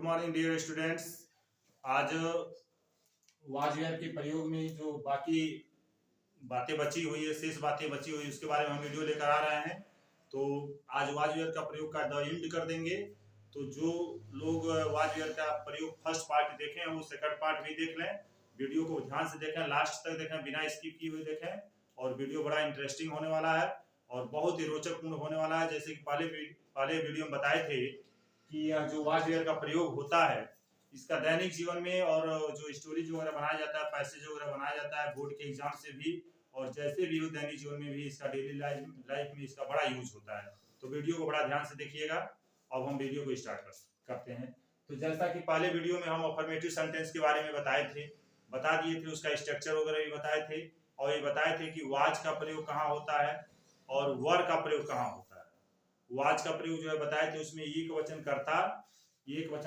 Good morning dear students. आज वाजपेयी के प्रयोग में जो बाकी बातें बची हुई है, शेष बातें बची हुई, उसके बारे में हम वीडियो लेकर आ रहे हैं। तो आज वाजपेयी का प्रयोग का द एंड कर देंगे। तो जो लोग वाजपेयी का प्रयोग फर्स्ट पार्ट देखें वो सेकंड पार्ट भी देख लें। वीडियो को ध्यान से देखें, लास्ट तक देखें, बिना स्किप किए हुए देखें। और वीडियो बड़ा इंटरेस्टिंग होने वाला है और बहुत ही रोचक पूर्ण होने वाला है। जैसे कि पहले वीडियो में बताए थे कि यह जो वाजपेयी का प्रयोग होता है इसका दैनिक जीवन में और जो स्टोरी वगैरह बनाया जाता है, पैसेज वगैरह बनाया जाता है बोर्ड के एग्जाम से भी, और जैसे भी हो दैनिक जीवन में भी इसका डेली लाइफ में इसका बड़ा यूज होता है। तो वीडियो को बड़ा ध्यान से देखिएगा। अब हम वीडियो को स्टार्ट करते हैं। तो जैसा कि पहले वीडियो में हम अफर्मेटिव सेंटेंस के बारे में बता दिए थे, उसका स्ट्रक्चर वगैरह भी बताए थे और ये बताए थे कि वाज का प्रयोग कहाँ होता है और वर का प्रयोग कहाँ होता है। वाज का प्रयोग जो है बताए थे, उसमें एक वचन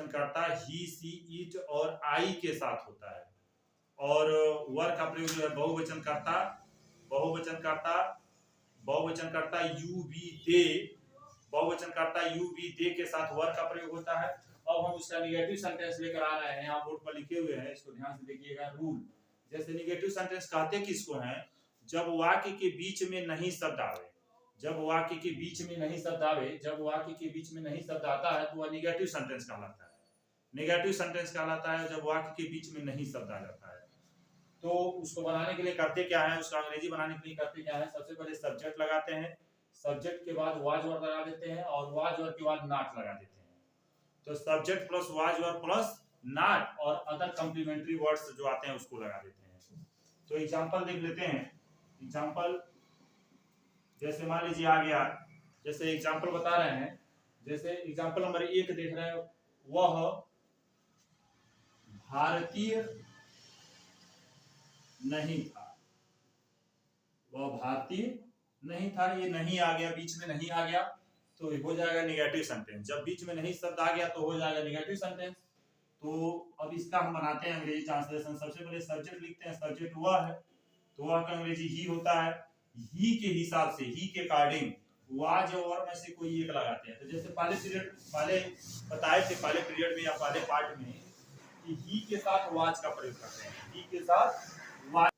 करता ही, सी, इट और आई के साथ होता है। और वर का प्रयोग जो है बहुवचन करता यू वी दे के साथ वर का प्रयोग होता है। अब हम उसका निगेटिव सेंटेंस लेकर आ रहे हैं, यहाँ बोर्ड पर लिखे हुए हैं, इसको ध्यान से देखिएगा। रूल जैसे निगेटिव सेंटेंस कहते किसको हैं? जब वाक्य के बीच में नहीं शब्द आवे, जब वाक्य के बीच में नहीं शब्द आता है तो वह निगेटिव सेंटेंस कहलाता है। निगेटिव सेंटेंस कहलाता है जब वाक्य के बीच में नहीं शब्द आ जाता है। तो उसको बनाने के लिए करते क्या है, उसका अंग्रेजी बनाने के लिए करते क्या है? सबसे पहले सब्जेक्ट लगाते हैं, सब्जेक्ट के बाद वाज वर्ड लगा देते हैं और वाज वर्ड के बाद नॉट लगा देते हैं। तो subject plus was word plus not और अदर कॉम्प्लीमेंट्री वर्ड्स जो आते हैं उसको लगा देते हैं। तो एग्जांपल देख लेते हैं। एग्जांपल जैसे मान लीजिए आ गया, जैसे एग्जांपल बता रहे हैं, जैसे एग्जांपल नंबर 1 देख रहे हैं, वह भारतीय नहीं था। वह भारतीय नहीं था, ये नहीं आ गया, बीच में नहीं आ गया तो हो जाएगा निगेटिव सेंटेंस। जब बीच में नहीं शब्द आ गया तो हो जाएगा निगेटिव सेंटेंस। तो अब इसका हम बनाते हैं अंग्रेजी ट्रांसलेशन। सबसे पहले सब्जेक्ट लिखते हैं, सब्जेक्ट वह है तो वह का अंग्रेजी ही होता है। ही के हिसाब से, ही के अकॉर्डिंग वाज और में से कोई एक लगाते हैं। तो जैसे पहले बताए थे, पहले पीरियड में या पहले पार्ट में कि ही के साथ वाज का प्रयोग करते हैं। ही के साथ वाज,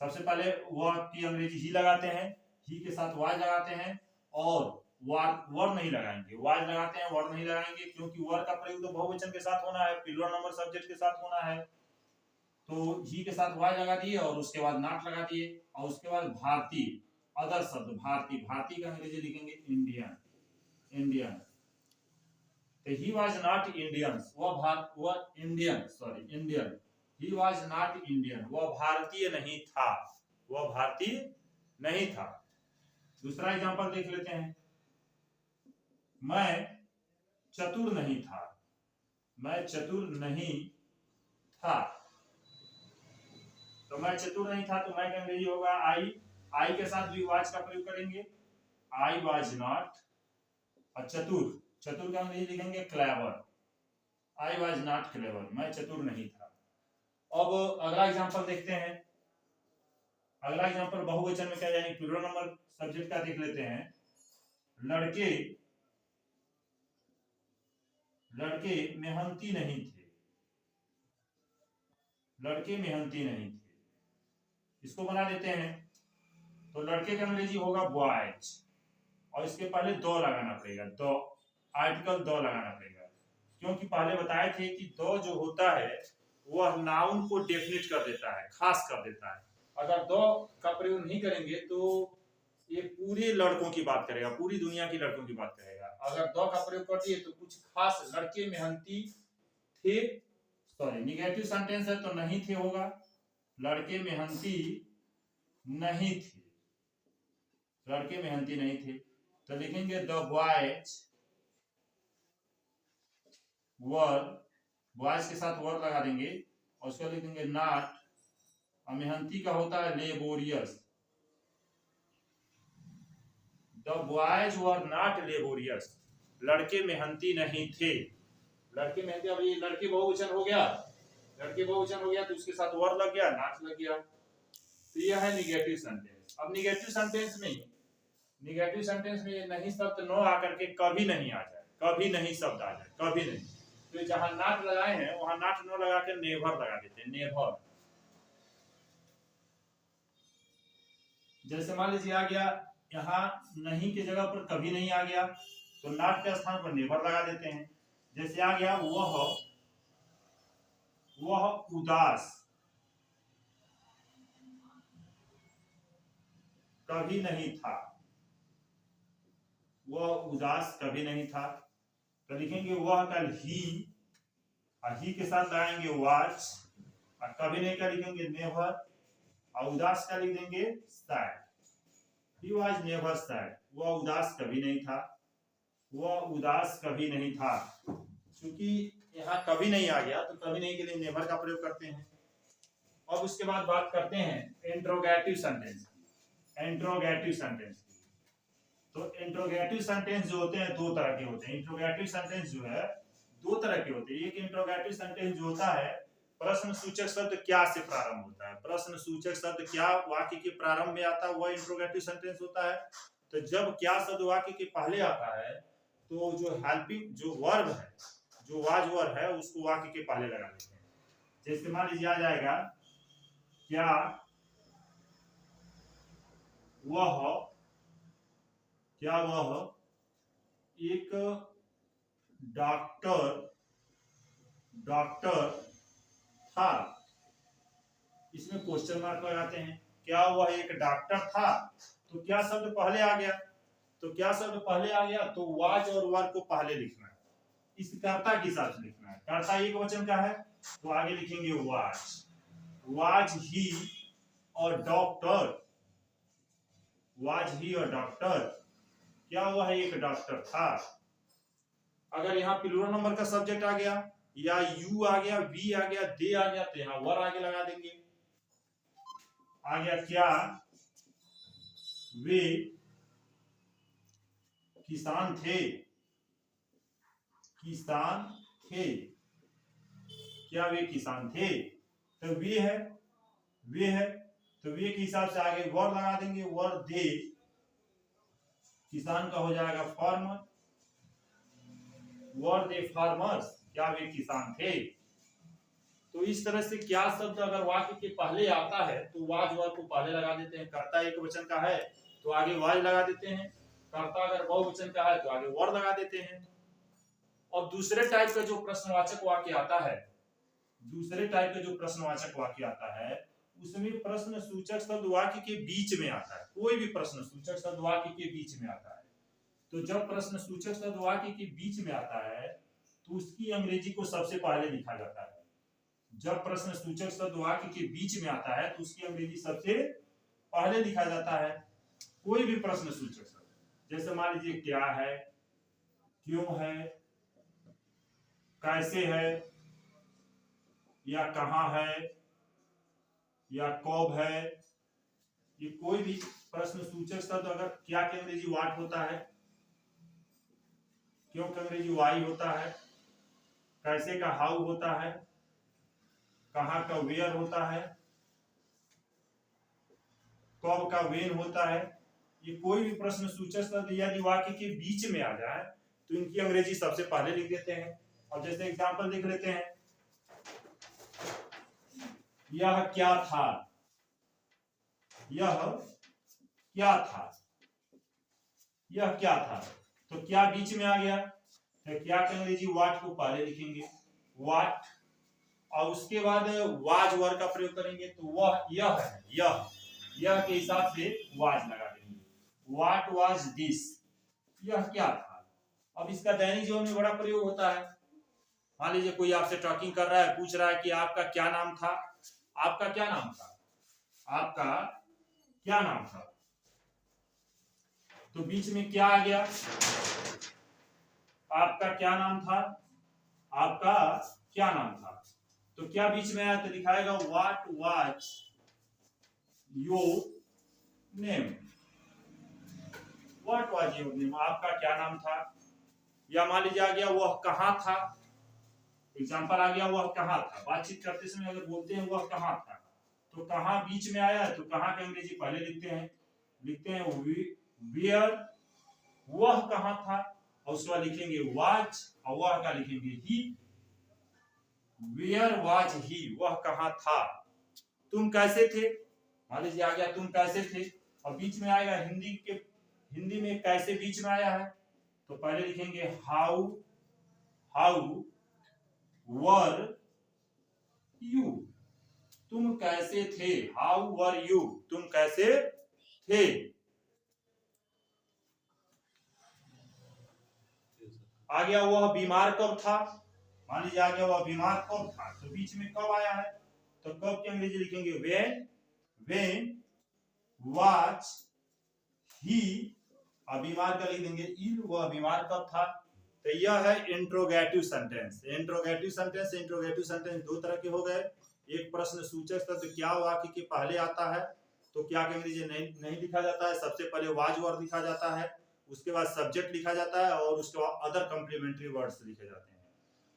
सबसे पहले वह की अंग्रेजी ही लगाते हैं, ही के साथ वाज लगाते हैं और वर्ड नहीं लगाएंगे, वाज लगाते हैं, वर्ड नहीं लगाएंगे, क्योंकि वर्ड का प्रयोग तो बहुवचन के साथ होना है, प्लूरल नंबर सब्जेक्ट के साथ होना है। तो ही के साथ वाज लगा दिए और उसके बाद नॉट लगा दिए और उसके बाद भारतीय, अदर शब्द भारतीय, भारतीय का अंग्रेजी लिखेंगे इंडियन। तो he was not Indian, Indian. He was not Indian, वह भारतीय नहीं था। दूसरा एग्जांपल देख लेते हैं। मैं चतुर नहीं था, तो मैं चतुर नहीं था तो मैं का अंग्रेजी होगा आई के साथ भी वाज का प्रयोग करेंगे, आई वाज नॉट। और चतुर का अंग्रेजी लिखेंगे clever, I was not clever, मैं चतुर नहीं था। अब अगला एग्जांपल देखते हैं। अगला एग्जांपल बहुवचन में क्या जाएंगे, प्लूरल नंबर सब्जेक्ट का देख लेते हैं। लड़के मेहनती नहीं थे, इसको बना देते हैं। तो लड़के का अंग्रेजी होगा बॉयज और इसके पहले दो लगाना पड़ेगा, दो आर्टिकल दो लगाना पड़ेगा, क्योंकि पहले बताए थे कि दो जो होता है वह नाउन को डेफिनेट कर देता है, खास कर देता है। अगर दो का प्रयोग नहीं करेंगे तो ये पूरे लड़कों की बात करेगा, पूरी दुनिया की लड़कों की बात करेगा। अगर दो का प्रयोग कर दिए तो कुछ खास लड़के मेहनती थे, सॉरी निगेटिव सेंटेंस है तो नहीं थे होगा, लड़के मेहनती नहीं थे, तो लिखेंगे द बॉयज के साथ वर्ड लगा देंगे और उसको लिखेंगे नॉट, और मेहनती का होता है laborious. The boys were not laborious, लड़के मेहनती नहीं थे। लड़के मेहनती, अब ये लड़के बहुवचन हो गया तो उसके साथ वर्ड लग गया, नॉट लग गया। तो यह है निगेटिव सेंटेंस। अब निगेटिव सेंटेंस में नहीं शब्द नो आकर के कभी नहीं आ जाए, कभी नहीं शब्द आ जाए, कभी नहीं। तो जहां नॉट लगाए हैं वहां नॉट न लगा के नेवर लगा देते हैं, नेवर। जैसे मान लीजिए आ गया यहाँ नहीं की जगह पर कभी नहीं आ गया तो नॉट के स्थान पर नेवर लगा देते हैं। जैसे आ गया वह उदास कभी नहीं था, वह उदास कभी नहीं था। तो लिखेंगे वह कल ही, और ही के साथ लगाएंगे वाज, और कभी नहीं का लिखेंगे नेवर, और उदास का लिख देंगे sad. He was never sad, वह उदास कभी नहीं था, वह उदास कभी नहीं था। क्योंकि यहाँ कभी नहीं आ गया तो कभी नहीं के लिए नेवर का प्रयोग करते हैं। अब उसके बाद बात करते हैं इंट्रोगेटिव सेंटेंस की। इंट्रोगेटिव सेंटेंस की तो इंट्रोगेटिव सेंटेंस जो होते हैं दो तरह के होते हैं। इंट्रोगेटिव सेंटेंस जो है दो तरह के होते हैं। एक इंट्रोगेटिव सेंटेंस जो होता है प्रश्न सूचक शब्द क्या से प्रारंभ होता है, प्रश्न सूचक शब्द क्या वाक्य के प्रारंभ में आता है, वह इंट्रोगेटिव सेंटेंस होता है। तो जब क्या शब्द वाक्य के पहले आता है तो जो हेल्पिंग जो वर्ब है, जो वाज वर्ब है, उसको वाक्य के पहले लगा देते हैं। जैसे मान लीजिए आ जाएगा क्या वह एक डॉक्टर था। इसमें क्वेश्चन मार्क लगाते हैं। क्या वह एक डॉक्टर था, तो क्या शब्द पहले आ गया, तो क्या शब्द पहले आ गया तो वाज और वर्ब को पहले लिखना है, इस कर्ता के साथ लिखना है। कर्ता एक वचन का है तो आगे लिखेंगे वाज ही और डॉक्टर, वाज ही और डॉक्टर, क्या वह एक डॉक्टर था। अगर यहाँ प्लूरल नंबर का सब्जेक्ट आ गया या यू आ गया, वी आ गया, दे आ गया, तो यहाँ वर आगे लगा देंगे। आ गया क्या वे किसान थे, क्या वे किसान थे, तो वे है तो वे के हिसाब से आगे वर लगा देंगे, वर दे, किसान का हो जाएगा फार्मर, वर दे फार्मर्स, क्या वे किसान थे। तो इस तरह से क्या शब्द अगर वाक्य के पहले आता है तो वाज वर्ब को पहले लगा देते हैं। कर्ता एक वचन का है तो आगे वाज लगा देते हैं, कर्ता अगर बहुवचन का है तो आगे वर लगा देते हैं। और दूसरे टाइप का जो प्रश्नवाचक वाक्य आता है, उसमें प्रश्न सूचक शब्द वाक्य के बीच में आता है। कोई भी प्रश्न सूचक शब्द वाक्य के बीच में आता है, तो जब प्रश्न सूचक शब्द वाक्य के बीच में आता है तो उसकी अंग्रेजी को सबसे पहले लिखा जाता है। जब प्रश्न सूचक शब्द वाक्य के बीच में आता है तो उसकी अंग्रेजी सबसे पहले लिखा जाता है। कोई भी प्रश्न सूचक शब्द, जैसे मान लीजिए क्या है, क्यों है, कैसे है, या कहां है, या कब है, ये कोई भी प्रश्न सूचक शब्द अगर क्या के अंग्रेजी व्हाट होता है, क्यों का अंग्रेजी वाई होता है, कैसे का हाउ होता है, कहां का वेयर होता है, कब का वेन होता है, ये कोई भी प्रश्न सूचक शब्द यदि वाक्य के बीच में आ जाए तो इनकी अंग्रेजी सबसे पहले लिख देते हैं। और जैसे एग्जांपल लिख लेते हैं, यह क्या था, यह क्या था, तो क्या बीच में आ गया तो क्या के अंग्रेजी वाट को पहले लिखेंगे, वाट, और उसके बाद वाज वर्ब का प्रयोग करेंगे तो वह यह के हिसाब से वाज लगा देंगे। व्हाट वाज दिस, यह क्या था। अब इसका दैनिक जीवन में बड़ा प्रयोग होता है। मान लीजिए कोई आपसे टॉकिंग कर रहा है, पूछ रहा है कि आपका क्या नाम था, आपका क्या नाम था, तो बीच में क्या आ गया, आपका क्या नाम था, तो क्या बीच में आया तो दिखाएगा what was your name, what was your name, आपका क्या नाम था। या मान लीजिए आ गया वह कहां था, एग्जाम्पल आ गया वह कहां था, बातचीत करते समय अगर बोलते हैं वह कहां था, तो कहां बीच में आया तो कहां का अंग्रेजी पहले लिखते हैं वेयर, वह कहां था, और उसके बाद लिखेंगे वाज और वह का लिखेंगे ही। वेयर वाज ही, वह कहाँ था। तुम कैसे थे, मान लीजिए आ गया तुम कैसे थे, और बीच में आएगा हिंदी में कैसे बीच में आया है, तो पहले लिखेंगे हाउ वर यू, तुम कैसे थे, हाउ वर यू, तुम कैसे थे। आ गया वह बीमार कब था, मान लीजिए आ गया वह बीमार कब था, तो बीच में कब आया है, तो कब की अंग्रेजी लिखेंगे व्हेन वाज ही, और बीमार का लिख देंगे इल, वह बीमार कब था। तो यह है इंट्रोगेटिव सेंटेंस। इंट्रोगेटिव सेंटेंस दो तरह के हो गए, एक प्रश्न सूचक शब्द क्या वाक्य के पहले आता है तो क्या के अंग्रेजी नहीं लिखा जाता है, सबसे पहले वाज वर्ड लिखा जाता है, उसके बाद सब्जेक्ट लिखा जाता है और उसके बाद अदर कंप्लीमेंट्री वर्ड्स लिखे जाते हैं,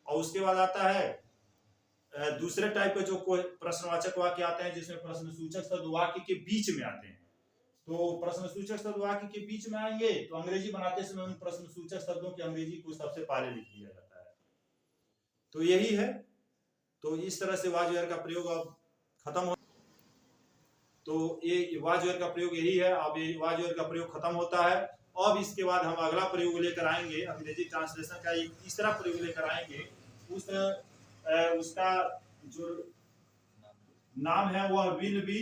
और उसके बाद आता है दूसरे टाइप के जो कोई प्रश्नवाचक वाक्य आते हैं जिसमें प्रश्न सूचक शब्द वाक्य के बीच में आते हैं। तो प्रश्न सूचक शब्द वाक्य के बीच में आएंगे तो अंग्रेजी बनाते समय उन प्रश्न सूचक शब्दों की अंग्रेजी को सबसे पहले लिख दिया जाता है। तो यही है, तो इस तरह से वाज वेयर का प्रयोग अब खत्म हो, तो ये वाज वेयर का प्रयोग यही है। अब ये वाज वेयर का प्रयोग खत्म होता है। अब इसके बाद हम अगला प्रयोग लेकर आएंगे, अंग्रेजी ट्रांसलेशन का एक तीसरा प्रयोग लेकर आएंगे। उसका जो नाम है वह विल बी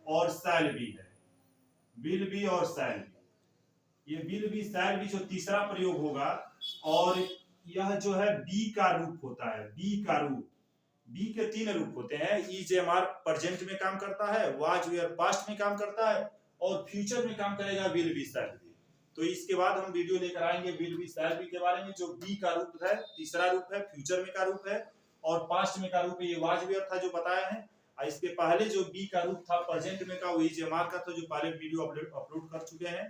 और शैल बी है। विल बी और शैल बी, ये विल बी शैल बी जो तीसरा प्रयोग होगा, और यह जो है बी का रूप होता है। बी का रूप, बी के तीन रूप होते हैं, इज एम आर प्रेजेंट में काम करता है, वाज वेयर पास्ट में काम करता है, और फ्यूचर में काम करेगा विल बी शैल बी। तो इसके बाद हम वीडियो लेकर आएंगे विल बी शैल बी के बारे में, जो बी का रूप है, तीसरा रूप है, फ्यूचर में का रूप है, और पास्ट में का रूप है, ये वाज वेयर था जो बताया है। इसके पहले जो बी का रूप था प्रेजेंट में का, वो इज एम आर का था, जो पहले वीडियो अपलोड कर चुके हैं।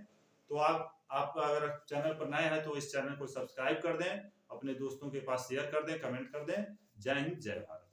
तो आप अगर चैनल पर नए हैं तो इस चैनल को सब्सक्राइब कर दें, अपने दोस्तों के पास शेयर कर दें, कमेंट कर दें। जय हिंद, जय भारत।